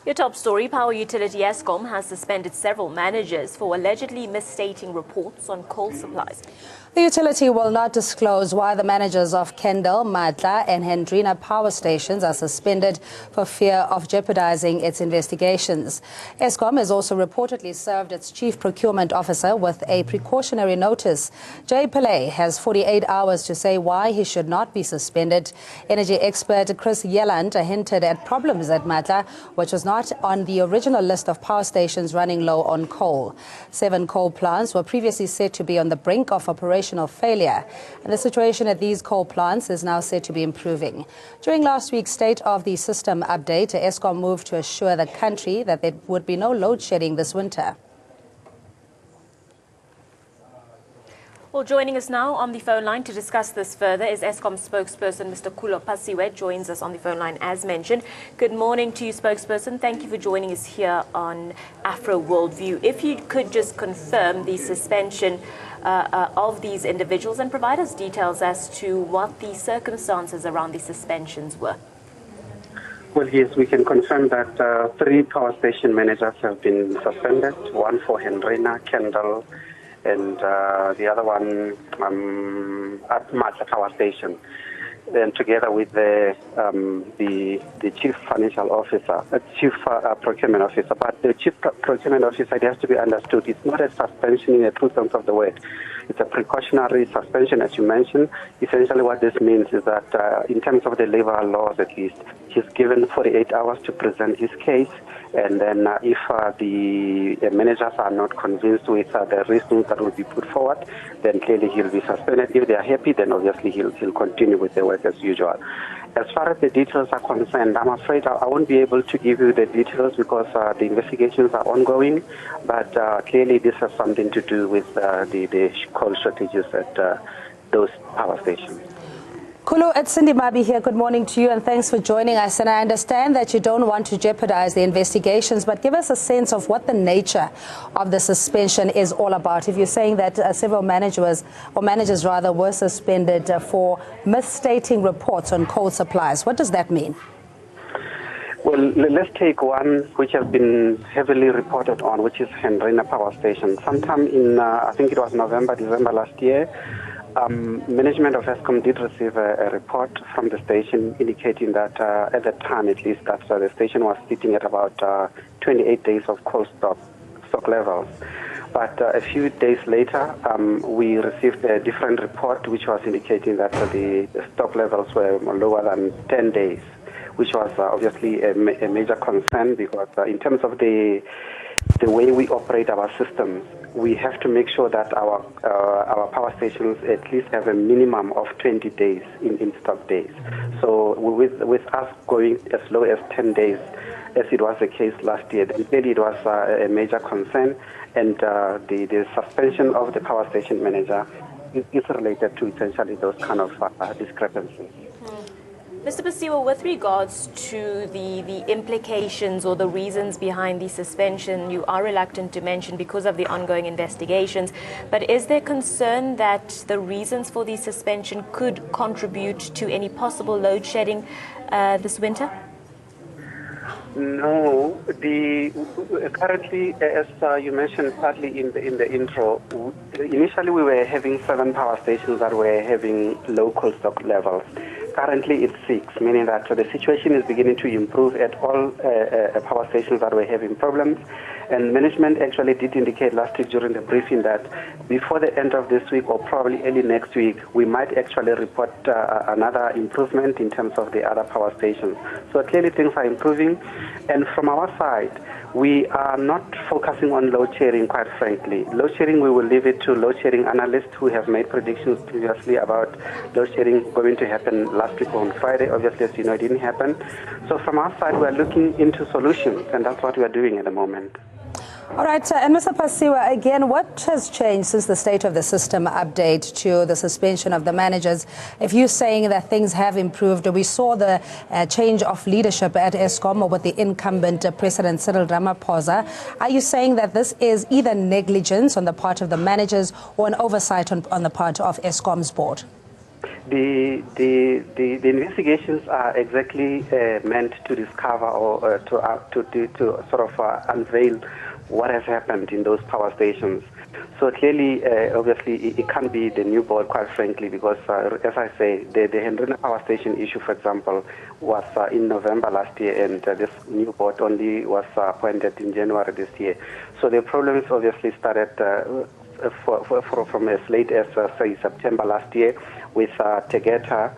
Your top story, power utility Eskom has suspended several managers for allegedly misstating reports on coal supplies. The utility will not disclose why the managers of Kendal, Matla and Hendrina power stations are suspended for fear of jeopardizing its investigations. Eskom has also reportedly served its chief procurement officer with a precautionary notice. Jay Pillay has 48 hours to say why he should not be suspended. Energy expert Chris Yelland hinted at problems at Matla, which was not on the original list of power stations running low on coal. 7 coal plants were previously said to be on the brink of operational failure, and the situation at these coal plants is now said to be improving. During last week's State of the System update, Eskom moved to assure the country that there would be no load shedding this winter. Well, joining us now on the phone line to discuss this further is Eskom spokesperson Mr. Kulo Pasiwe, joins us on the phone line as mentioned. Good morning to you, spokesperson. Thank you for joining us here on Afro Worldview. If you could just confirm the suspension of these individuals and provide us details as to what the circumstances around the suspensions were. Well, yes, we can confirm that 3 power station managers have been suspended, one for Hendrina, Kendal, and the other one at Matla Power Station. Then together with the chief financial officer, chief procurement officer. But the chief procurement officer, it has to be understood, it's not a suspension in the true sense of the word. It's a precautionary suspension, as you mentioned. Essentially what this means is that in terms of the labor laws at least, he's given 48 hours to present his case. And then if the managers are not convinced with the reasons that will be put forward, then clearly he'll be suspended. If they are happy, then obviously he'll continue with the work as usual. As far as the details are concerned, I'm afraid I won't be able to give you the details because the investigations are ongoing. But clearly this has something to do with the coal shortages at those power stations. Kulu, it's Cindy Mabi here. Good morning to you and thanks for joining us. And I understand that you don't want to jeopardize the investigations, but give us a sense of what the nature of the suspension is all about. If you're saying that several managers were suspended for misstating reports on coal supplies, what does that mean? Well, let's take one which has been heavily reported on, which is Hendrina Power Station. Sometime in, I think it was November, December last year, management of Eskom did receive a report from the station indicating that at that time at least that the station was sitting at about 28 days of coal stock levels. But a few days later, we received a different report which was indicating that the stock levels were lower than 10 days, which was obviously a major concern because in terms of the way we operate our systems, we have to make sure that our power stations at least have a minimum of 20 days in stock days. So with us going as low as 10 days, as it was the case last year, then clearly it was a major concern, and the suspension of the power station manager is related to essentially those kind of discrepancies. Mr. Pasiwe, with regards to the implications or the reasons behind the suspension, you are reluctant to mention because of the ongoing investigations, but is there concern that the reasons for the suspension could contribute to any possible load shedding this winter? No, currently, as you mentioned partly in the intro, initially we were having 7 power stations that were having local stock levels. Currently it's 6, meaning that the situation is beginning to improve at all power stations that were having problems. And management actually did indicate last week during the briefing that before the end of this week or probably early next week, we might actually report another improvement in terms of the other power stations. So clearly things are improving. And from our side, we are not focusing on load shedding, quite frankly. Load shedding, we will leave it to load shedding analysts who have made predictions previously about load shedding going to happen last week on Friday. Obviously, as you know, it didn't happen. So from our side, we are looking into solutions, and that's what we are doing at the moment. All right, and Mr. Pasiwe, again, what has changed since the State of the System update to the suspension of the managers? If you're saying that things have improved, we saw the change of leadership at Eskom with the incumbent President Cyril Ramaphosa. Are you saying that this is either negligence on the part of the managers or an oversight on the part of Eskom's board? The investigations are exactly meant to discover or to sort of unveil what has happened in those power stations. So clearly, obviously, it can't be the new board, quite frankly, because as I say, the Hendrina Power Station issue, for example, was in November last year, and this new board only was appointed in January this year. So the problems obviously started from as late as, say, September last year, with Tegeta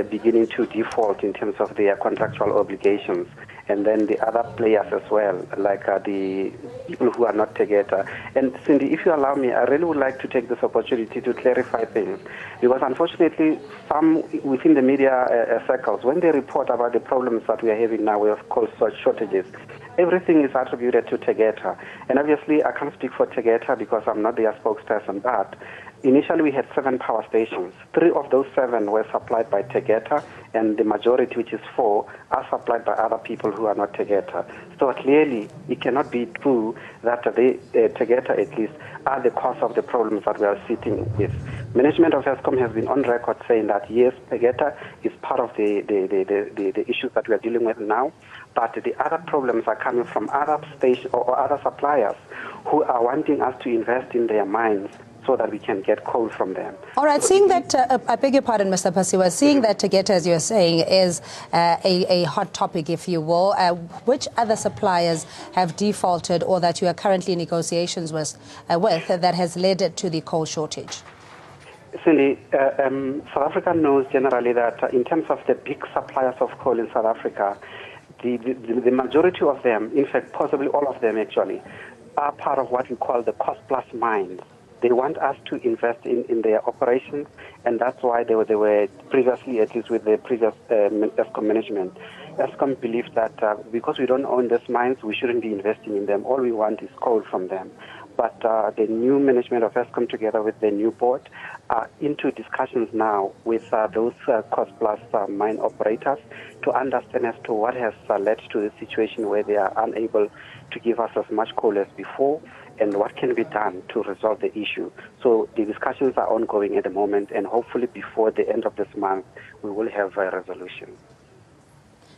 beginning to default in terms of their contractual obligations. And then the other players as well, like the people who are not Tegeta. And Cindy, if you allow me, I really would like to take this opportunity to clarify things, because unfortunately, some within the media circles, when they report about the problems that we are having now with coal shortages, everything is attributed to Tegeta. And obviously, I can't speak for Tegeta because I'm not their spokesperson, but initially we had 7 power stations. 3 of those 7 were supplied by Tegeta, and the majority, which is 4, are supplied by other people who are not Tegeta. So clearly, it cannot be true that Tegeta, at least, are the cause of the problems that we are sitting with. Management of Eskom has been on record saying that, yes, Tegeta is part of the issues that we are dealing with now, but the other problems are coming from other stations or other suppliers who are wanting us to invest in their mines so that we can get coal from them. All right, so seeing that, I beg your pardon, Mr. Pasiwe, seeing that Tegeta, as you're saying, is a hot topic, if you will, which other suppliers have defaulted or that you are currently in negotiations with that has led to the coal shortage? Cindy, South Africa knows generally that in terms of the big suppliers of coal in South Africa, the majority of them, in fact, possibly all of them actually, are part of what we call the cost-plus mines. They want us to invest in their operations, and that's why they were previously, at least with the previous Eskom management. Eskom believes that because we don't own these mines, we shouldn't be investing in them. All we want is coal from them. But the new management of Eskom, together with the new board, are into discussions now with those cost-plus mine operators to understand as to what has led to the situation where they are unable to give us as much coal as before, and what can be done to resolve the issue. So the discussions are ongoing at the moment, and hopefully before the end of this month, we will have a resolution.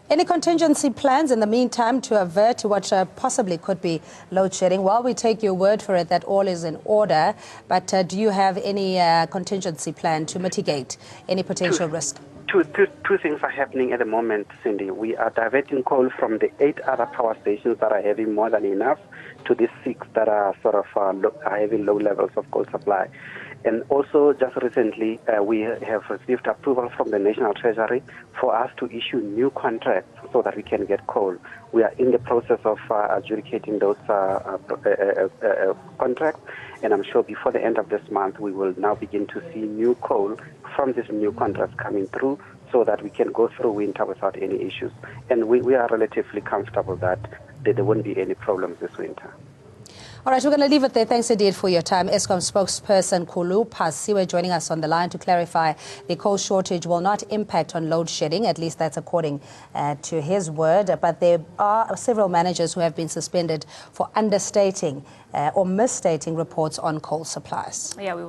Any contingency plans in the meantime to avert what possibly could be load shedding? While we take your word for it that all is in order, but do you have any contingency plan to mitigate any potential risk? Two things are happening at the moment, Cindy. We are diverting coal from the 8 other power stations that are having more than enough to the 6 that are sort of are having low levels of coal supply. And also, just recently, we have received approval from the National Treasury for us to issue new contracts so that we can get coal. We are in the process of adjudicating those contracts, and I'm sure before the end of this month, we will now begin to see new coal from these new contracts coming through so that we can go through winter without any issues. And we are relatively comfortable that there won't be any problems this winter. All right, we're going to leave it there. Thanks indeed for your time. Eskom spokesperson Khulu Phasiwe joining us on the line to clarify the coal shortage will not impact on load shedding, at least that's according to his word. But there are several managers who have been suspended for understating or misstating reports on coal supplies. Yeah,